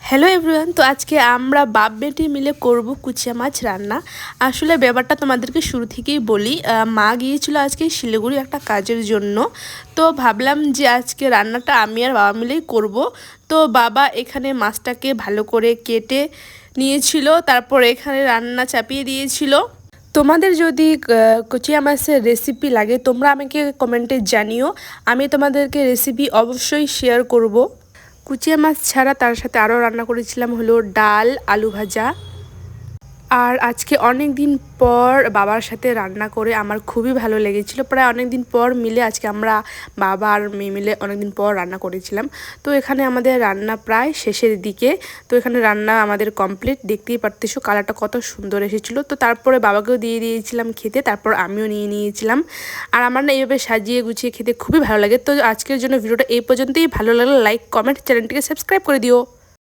Hello everyone. তো আজকে আমরা বাপ বেটি মিলে করব কুচিয়া মাছ রান্না। আসলে ব্যাপারটা তোমাদেরকে শুরু থেকেই বলি, মা গিয়েছিল আজকে শিলিগুড়ি একটা কাজের জন্য। তো ভাবলাম যে আজকে রান্নাটা আমি আর বাবা মিলেই করব। তো বাবা এখানে মাছটাকে ভালো করে কেটে নিয়েছিল, তারপর এখানে রান্না চাপিয়ে দিয়েছিল। তোমাদের যদি কুচিয়া মাছের রেসিপি লাগে তোমরা আমাকে কমেন্টে জানিও, আমি তোমাদেরকে রেসিপি অবশ্যই শেয়ার করব। কুচিয়া মাছ ছাড়া তার সাথে আরও রান্না করেছিলাম হলো ডাল, আলু ভাজা। আর আজকে অনেক দিন পর বাবার সাথে রান্না করে আমার খুবই ভালো লেগেছিল। প্রায় অনেক দিন পর মিলে আজকে আমরা বাবা আর মেয়ে মিলে অনেক দিন পর রান্না করেছিলাম। তো এখানে আমাদের রান্না প্রায় শেষের দিকে। তো এখানে রান্না আমাদের কমপ্লিট, দেখতেই পারতেছো কালারটা কত সুন্দর এসেছিলো। তো তারপরে বাবাকেও দিয়ে দিয়েছিলাম খেতে, তারপর আমিও নিয়ে নিয়েছিলাম। আর আমার না এইভাবে সাজিয়ে গুছিয়ে খেতে খুবই ভালো লাগে। তো আজকের জন্য ভিডিওটা এই পর্যন্তই। ভালো লাগলে লাইক, কমেন্ট, চ্যানেলটিকে সাবস্ক্রাইব করে দিও।